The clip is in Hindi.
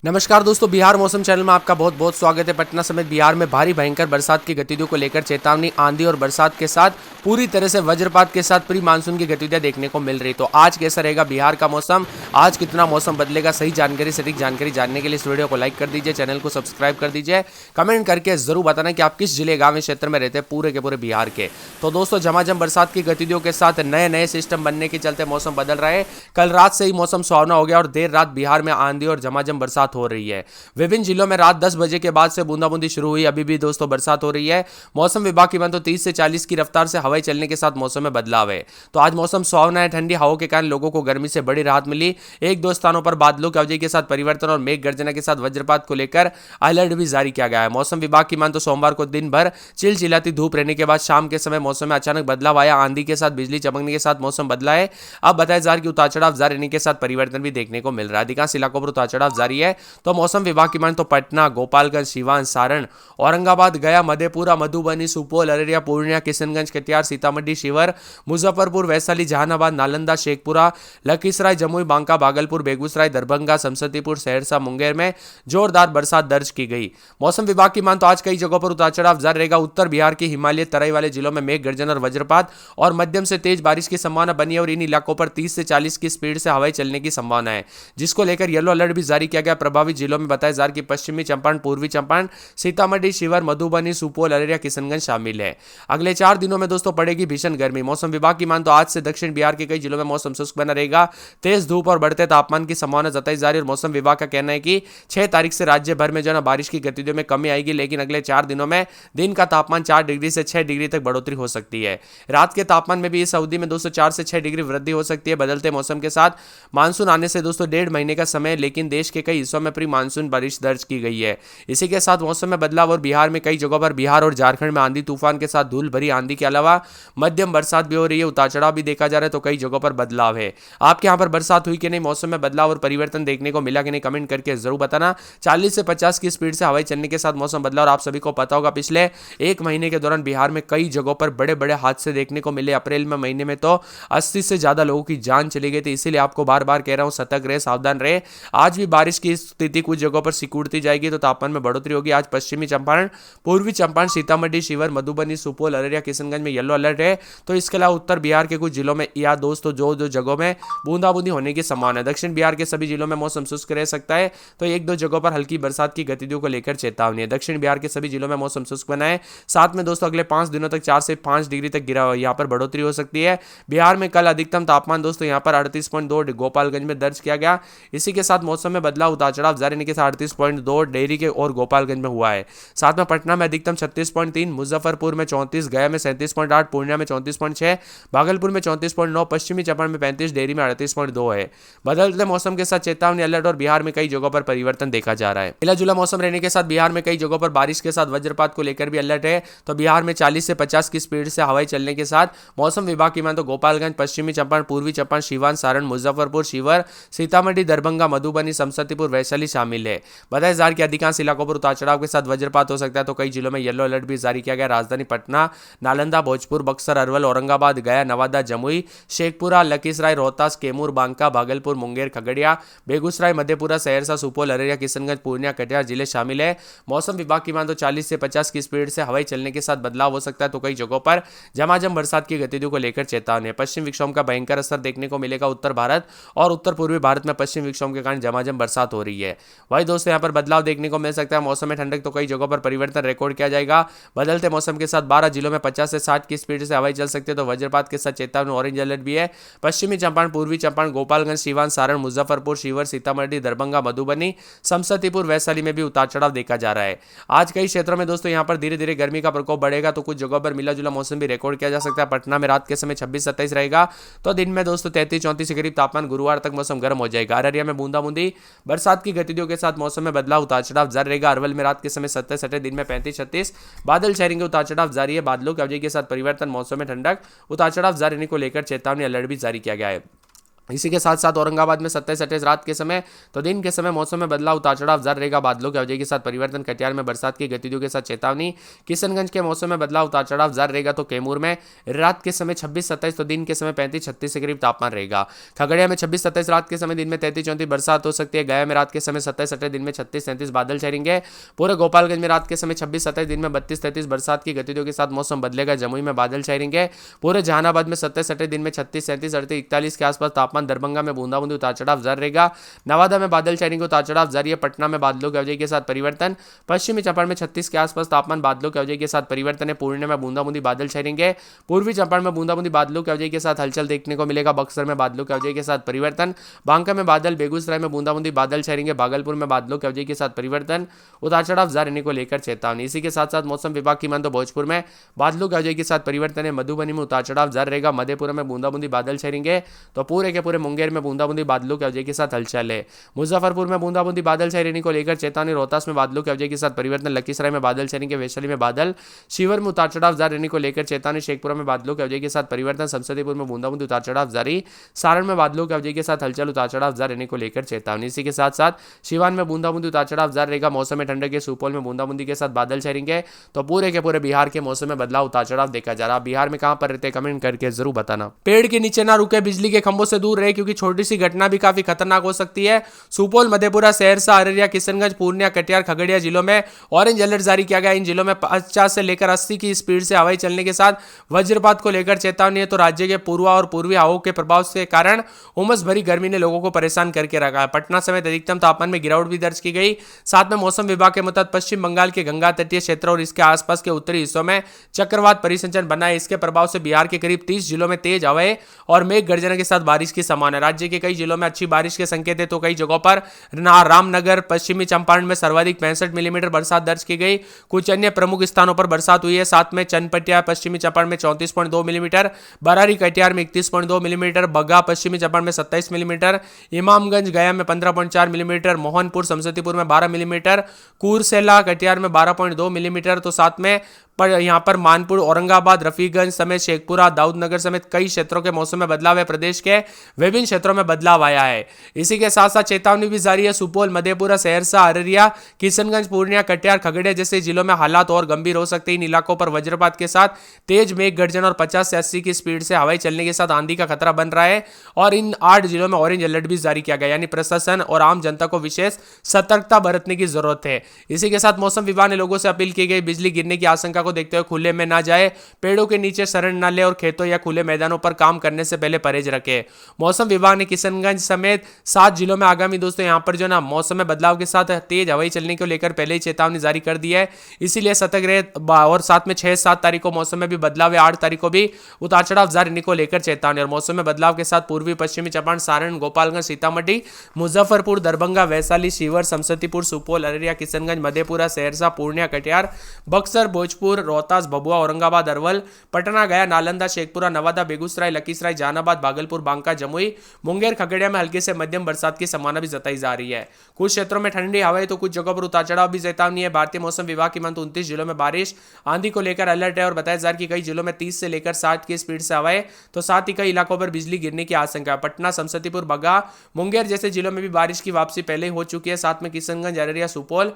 नमस्कार दोस्तों, बिहार मौसम चैनल में आपका बहुत बहुत स्वागत है। पटना समेत बिहार में भारी भयंकर बरसात की गतिविधियों को लेकर चेतावनी। आंधी और बरसात के साथ पूरी तरह से वज्रपात के साथ प्री मानसून की गतिविधियां देखने को मिल रही। तो आज कैसा रहेगा बिहार का मौसम, आज कितना मौसम बदलेगा, सही जानकारी सटीक जानकारी जानने के लिए इस वीडियो को लाइक कर दीजिए, चैनल को सब्सक्राइब कर दीजिए, कमेंट करके जरूर बताना कि आप किस जिले गाँव क्षेत्र में रहते हैं पूरे के पूरे बिहार के। तो दोस्तों, झमाझम बरसात की गतिविधियों के साथ नए नए सिस्टम बनने के चलते मौसम बदल रहा है। कल रात से ही मौसम सुहावना हो गया और देर रात बिहार में आंधी और झमाझम बरसात हो रही है। विभिन्न जिलों में रात 10 बजे के बाद से बूंदाबूंदी शुरू हुई। अभी भी दोस्तों बरसात हो रही है। मौसम विभाग की माने तो 30 से 40 की रफ्तार से हवाएं चलने के साथ मौसम में बदलाव है। तो आज मौसम सुहावना है। ठंडी हवाओं के कारण लोगों को गर्मी से बड़ी राहत मिली। एक दो स्थानों पर बादलों की अवधि के साथ परिवर्तन और मेघ गर्जना के साथ वज्रपात को लेकर अलर्ट भी जारी किया गया है। मौसम विभाग की माने तो सोमवार को दिन भर चिलचिलाती धूप रहने के बाद शाम के समय मौसम में अचानक बदलाव आया। आंधी के साथ बिजली चमकने के साथ मौसम बदला है। अब बताया जा रहा है कि उतार चढ़ाव जारी रहने के साथ परिवर्तन भी देखने को मिल रहा है। अधिकांश इलाकों पर उतार चढ़ाव जारी है। तो मौसम विभाग की माने तो पटना, गोपालगंज, सीवान, सारण, औरंगाबाद, गया, मधेपुरा, मधुबनी, सुपौल, अररिया, पूर्णिया, किशनगंज, कटिहार, सीतामढ़ी, शिवहर, मुजफ्फरपुर, वैशाली, जहानाबाद, नालंदा, शेखपुरा, लखीसराय, जमुई, बांका, भागलपुर, बेगूसराय, दरभंगा, समस्तीपुर, सहरसा, मुंगेर में जोरदार बरसात दर्ज की गई। मौसम विभाग की मान तो आज कई जगहों पर उतार चढ़ाव जारी रहेगा। उत्तर बिहार के हिमालय तराई वाले जिलों में मेघ गर्जन और वज्रपात और मध्यम से तेज बारिश की संभावना बनी है और इन इलाकों पर 30 से 40 की स्पीड से हवाएं चलने की संभावना है, जिसको लेकर येलो अलर्ट भी जारी किया गया। प्रभावित जिलों में बताया जा रहा है कि पश्चिमी चंपारण, पूर्वी चंपारण, सीतामढ़ी, शिवहर, मधुबनी, सुपौल, अररिया, किशनगंज शामिल है। अगले 4 दिनों में दोस्तों पड़ेगी भीषण गर्मी। मौसम विभाग की मान तो आज से दक्षिण बिहार के कई जिलों में मौसम शुष्क बना रहेगा। तेज धूप और बढ़ते तापमान की संभावना जताई जा रही है और मौसम विभाग का कहना है कि 6 तारीख से राज्य भर में जो है बारिश की गतिविधियों में कमी आएगी, लेकिन अगले 4 दिनों में दिन का तापमान 4 डिग्री से 6 डिग्री तक बढ़ोतरी हो सकती है। रात के तापमान में भी इस अवधि में दोस्तों 4 से 6 डिग्री वृद्धि हो सकती है। बदलते मौसम के साथ मानसून आने से दोस्तों 1.5 महीने का समय, लेकिन देश के कई हिस्सों में प्री मानसून बारिश दर्ज की गई है। इसी के साथ मौसम में बदलाव और बिहार में कई जगहों पर बिहार और झारखंड में आंधी तूफान के साथ धूल भरी आंधी के अलावा मध्यम बरसात भी हो रही है। उतार चढ़ाव भी देखा जा रहा है। तो कई जगहों पर बदलाव है। आपके यहाँ पर बरसात हुई कि नहीं, मौसम में बदलाव और परिवर्तन देखने को मिला कि नहीं, कमेंट करके जरूर बताना। 40 से 50 की स्पीड से हवाएं चलने के साथ मौसम बदला और आप सभी को पता होगा पिछले 1 महीने के दौरान बिहार में कई जगहों पर बड़े बड़े हादसे देखने को मिले। अप्रैल में महीने में तो 80 से ज्यादा लोगों की जान चली गई थी। इसीलिए आपको बार बार कह रहा हूं, सतर्क रहे, सावधान रहे। आज भी बारिश की स्थिति कुछ जगहों पर सिकुड़ती जाएगी तो तापमान में बढ़ोतरी होगी। आज पश्चिमी चंपारण, पूर्वी चंपारण, सीतामढ़ी, शिवहर, मधुबनी, सुपौल, अररिया, किशनगंज में येलो अलर्ट है। तो इसके अलावा उत्तर बिहार के कुछ जिलों में या दोस्तों जो जगहों में बूंदाबूंदी होने की संभावना है। दक्षिण बिहार के सभी जिलों में मौसम शुष्क रह सकता है। तो एक दो जगहों पर हल्की बरसात की गतिविधियों को लेकर चेतावनी है। दक्षिण बिहार के सभी जिलों में मौसम शुष्क बना है। साथ में दोस्तों अगले 5 दिनों तक 4 से 5 डिग्री तक गिरा यहाँ पर बढ़ोतरी हो सकती है। बिहार में कल अधिकतम तापमान दोस्तों यहाँ पर 38.2 गोपालगंज में दर्ज किया गया। इसी के साथ मौसम में बदलाव, उतार चढ़ाव जारी रहने के साथ 38.2 डेहरी के और गोपालगंज में हुआ है। साथ में पटना में अधिकतम 36.3, मुजफ्फरपुर में 34, गया में 37.8, पूर्णिया में 34.6, भागलपुर में 34.9, पश्चिमी चंपारण में 35, डेहरी में 38.2 है। बदलते मौसम के साथ चेतावनी अलर्ट और बिहार में कई जगहों पर परिवर्तन देखा जा रहा है। मिला जुला मौसम रहने के साथ बिहार में कई जगहों पर बारिश के साथ वज्रपात को लेकर भी अलर्ट है। तो बिहार में 40 से 50 की स्पीड से हवाएं चलने के साथ मौसम विभाग की मान तो गोपालगंज, पश्चिमी चंपारण, पूर्वी चंपारण, सीवान, सारण, मुजफ्फरपुर, शिवहर, सीतामढ़ी, दरभंगा, मधुबनी, समस्तीपुर, वैशाली शामिल है। बताया जा रहा है कि अधिकांश इलाकों पर उतार चढ़ाव के साथ वज्रपात हो सकता है। तो कई जिलों में येलो अलर्ट भी जारी किया गया। राजधानी पटना, नालंदा, भोजपुर, बक्सर, अरवल, औरंगाबाद, गया, नवादा, जमुई, शेखपुरा, लखीसराय, रोहतास, कैमूर, बांका, भागलपुर, मुंगेर, खगड़िया, बेगूसराय, मधेपुरा, सहरसा, सुपौल, अररिया, किशनगंज, पूर्णिया, कटिहार जिले शामिल है। मौसम विभाग की मान तो 40 से 50 की स्पीड से हवाई चलने के साथ बदलाव हो सकता है। तो कई जगहों पर झमाझम बरसात की गतिविधियों को लेकर चेतावनी है। पश्चिम विक्षोभ का भयंकर असर देखने को मिलेगा उत्तर भारत और उत्तर पूर्वी भारत में पश्चिम विक्षोभ के कारण झमाझम बरसात हो रही है। वही दोस्तों यहाँ पर बदलाव देखने को मिल सकता है। मौसम में ठंडक, तो कई जगहों पर परिवर्तन रिकॉर्ड किया जाएगा। बदलते मौसम के साथ 12 जिलों में 50 से 60 की स्पीड से हवाई चल सकती है। तो वज्रपात के साथ चेतावनी ऑरेंज अलर्ट भी है। पश्चिमी चंपारण, पूर्वी चंपारण, गोपालगंज, सीवान, सारण, मुजफ्फरपुर, शिवहर, सीतामढ़ी, दरभंगा, मधुबनी, समस्तीपुर, वैशाली में भी उतार चढ़ाव देखा जा रहा है। आज कई क्षेत्रों में दोस्तों यहाँ पर धीरे धीरे गर्मी का प्रकोप बढ़ेगा। तो कुछ जगहों पर मिला जुला मौसम भी रिकॉर्ड किया जा सकता है। पटना में रात के समय 26-27 रहेगा। तो दिन में दोस्तों 33-34 के करीब तापमान। गुरुवार तक मौसम गर्म हो जाएगा। अररिया में बूंदाबूंदी बरसात की गतिविधियों के साथ मौसम में बदलाव, उतार चढ़ाव जारी रहेगा। अरवल में रात के समय 27-28, दिन में 35-36 बादल छाएंगे। उतार चढ़ाव जारी है। बादलों की अवधि के साथ परिवर्तन, मौसम में ठंडक, उतार चढ़ाव जारी रहने को लेकर चेतावनी अलर्ट भी जारी किया गया है। इसी के साथ साथ औरंगाबाद में 27-28 रात के समय, तो दिन के समय मौसम में बदलाव उतार चढ़ाव जारी रहेगा, बादलों की अवधि के साथ परिवर्तन, कटिहार में बरसात की गतिविधियों के साथ चेतावनी। किशनगंज के मौसम में बदलाव उतार चढ़ाव जारी रहेगा, तो कैमूर में रात के समय 26-27, तो दिन के समय 35-36 के करीब तापमान रहेगा। खगड़िया में 26-27 रात के समय, दिन में 33-34 बरसात हो सकती है। गया में रात के समय 27-28, दिन में 36-37 बादल छाएंगे। पूरे गोपालगंज में रात के समय 26-27, दिन में 32-33 बरसात की गतिविधियों के साथ मौसम बदलेगा। जमुई में बादल छाएंगे। पूरे जहानाबाद में 27-28, दिन में 36-37, 38-41 के आसपास तापमान। दरभंगा में बूंदाबूंदी उतार चढ़ाव जारी रहेगा। नवादा में बादल छाएंगे, उतार चढ़ाव जारी है। पटना में बादलों की अवधि के साथ परिवर्तन। पश्चिमी चंपारण में 36 के आसपास तापमान, बादलों की अवधि के साथ परिवर्तन है। पूर्णिया में बूंदाबूंदी बादल छाएंगे। पूर्वी चंपारण में बूंदाबूंदी बादलों की अवधि के साथ हलचल देखने को मिलेगा। बक्सर में बादलों की अवधि के साथ परिवर्तन। बांका में बादल, बेगूसराय में बूंदाबूंदी बादल छाएंगे। भागलपुर में बादलों की अवधि के साथ परिवर्तन, उतार चढ़ाव जारी रहने को लेकर चेतावनी। इसी के साथ साथ मौसम विभाग की माने तो भोजपुर में बादलों की अवधि के साथ परिवर्तन है। मधुबनी में उतार चढ़ाव जारी रहेगा। मधेपुरा में बूंदाबूंदी बादल छाएंगे, तो पूरे के पूरे मुंगेर में बूंदाबूंदी बादलों की अवधि के साथ हलचल है। मुजफ्फरपुर में बूंदाबूंदी बादल छाए रहने को लेकर चेतावनी। रोहतास में बादलों की अवधि के साथ परिवर्तन। लखीसराय में बादल छाएंगे। वैशाली में बादल। शिवर में उतार चढ़ाव जारी रहने को लेकर चेतावनी। शेखपुरा में बादलों की अवधि के साथ परिवर्तन। समस्तीपुर में बूंदाबूंदी उतार चढ़ाव जारी। सारण में बादलों की अवधि के साथ हलचल, उतार चढ़ाव जारी रहने को लेकर चेतावनी। इसी के साथ साथ सिवान में बूंदाबूंदी उतार चढ़ाव जारी रहेगा। मौसम में ठंडक के सुपौल में बूंदाबूंदी के साथ बादल छाएंगे, तो पूरे के पूरे बिहार के मौसम में बदलाव उतार चढ़ाव देखा जा रहा। बिहार में कहां पर रहते कमेंट करके जरूर बताना। पेड़ के नीचे ना रुके, बिजली के खंभों से दूर रहे, क्योंकि छोटी सी घटना भी काफी खतरनाक हो सकती है। सुपौल, मधेपुरा, सहरसा, अररिया, किशनगंज, पूर्णिया, कटिहार, खगड़िया जिलों में ऑरेंज अलर्ट जारी किया गया। इन जिलों में 50 से लेकर 80 की स्पीड से हवाई चलने के साथ वज्रपात को लेकर चेतावनी है। तो राज्य के पूर्वा और पूर्वी हवाओं के प्रभाव के कारण उमस भरी गर्मी ने लोगों को परेशान करके रखा है। पटना समेत अधिकतम तापमान में गिरावट भी दर्ज की गई। साथ में मौसम विभाग के मुताबिक पश्चिम बंगाल के गंगा तटीय क्षेत्र और इसके आसपास के उत्तरी हिस्सों में चक्रवात परिसंचरण बना है। इसके प्रभाव से बिहार के करीब 30 जिलों में तेज हवाएं और मेघ गर्जना के साथ बारिश की संभावना है। राज्य के कई जिलों में अच्छी बारिश के संकेत है, तो कई जगहों पर रामनगर, पश्चिमी चंपारण में सर्वाधिक 65 मिलीमीटर बरसात दर्ज की गई। कुछ अन्य प्रमुख स्थानों पर बरसात हुई है। साथ में चनपटिया पश्चिमी चंपारण में 34.2 मिलीमीटर, बरारी कटिहार में 31.2 मिलीमीटर, बग्गा पश्चिमी चंपारण में 27 मिलीमीटर, इमामगंज गया में 15.4 मिलीमीटर, मोहनपुर समस्तीपुर में 12 मिलीमीटर, कुरसेला कटिहार में 12.2 मिलीमीटर। तो साथ में पर यहाँ पर मानपुर, औरंगाबाद, रफीगंज समेत शेखपुरा, दाऊदनगर समेत कई क्षेत्रों के मौसम में बदलाव है। प्रदेश के विभिन्न क्षेत्रों में बदलाव आया है। इसी के साथ साथ चेतावनी भी जारी है। सुपौल, मधेपुरा, सहरसा, अररिया, किशनगंज, पूर्णिया, कटिहार, खगड़िया जैसे जिलों में हालात और गंभीर हो सकते हैं। इन इलाकों पर वज्रपात के साथ तेज मेघ गर्जन और 50 से 80 की स्पीड से हवाई चलने के साथ आंधी का खतरा बन रहा है। और इन 8 जिलों में ऑरेंज अलर्ट भी जारी किया गया, यानी प्रशासन और आम जनता को विशेष सतर्कता बरतने की जरूरत है। इसी के साथ मौसम विभाग ने लोगों से अपील की गई, बिजली गिरने की आशंका को देखते हुए खुले में ना जाए, पेड़ों के नीचे शरण न ले और खेतों या खुले मैदानों पर काम करने से पहले परहेज रखें। मौसम विभाग ने किशनगंज समेत 7 जिलों में आगामी दोस्तों यहां पर जो ना मौसम में बदलाव के साथ तेज हवाई चलने को लेकर पहले ही चेतावनी जारी कर दी है, इसीलिए सतर्क रहे। और साथ में 6-7 तारीख को मौसम में भी बदलाव है, 8 तारीख को भी उतार चढ़ाव जारी रहने को लेकर चेतावनी। और मौसम में बदलाव के साथ पूर्वी पश्चिमी चंपारण, सारण, गोपालगंज, सीतामढ़ी, मुजफ्फरपुर, दरभंगा, वैशाली, शिवर, समस्तीपुर, सुपौल, अररिया, किशनगंज, मधेपुरा, सहरसा, पूर्णिया, कटिहार, बक्सर, भोजपुर, रोहतास, भभुआ, औरंगाबाद, अरवल, पटना, गया, नालंदा, शेखपुरा, नवादा, बेगूसराय, लखीसराय, जहानाबाद, भागलपुर, बांका, जमुई, मुंगेर, खगड़िया में हल्के से मध्यम बरसात की संभावना भी जताई जा रही है। कुछ क्षेत्रों में ठंडी हवाएं तो कुछ जगहों पर उतार चढ़ाव भी चेतावनी है। भारतीय मौसम विभाग की माने 29 जिलों में बारिश, आंधी को लेकर अलर्ट है और बताया जा रहा है कि कई जिलों में 30 से लेकर 60 की स्पीड से हवाएं, तो साथ ही कई इलाकों पर बिजली गिरने की आशंका है। पटना, समस्तीपुर, बग्गा, मुंगेर जैसे जिलों में भी बारिश की वापसी पहले ही हो चुकी है। साथ में किशनगंज, अररिया, सुपौल,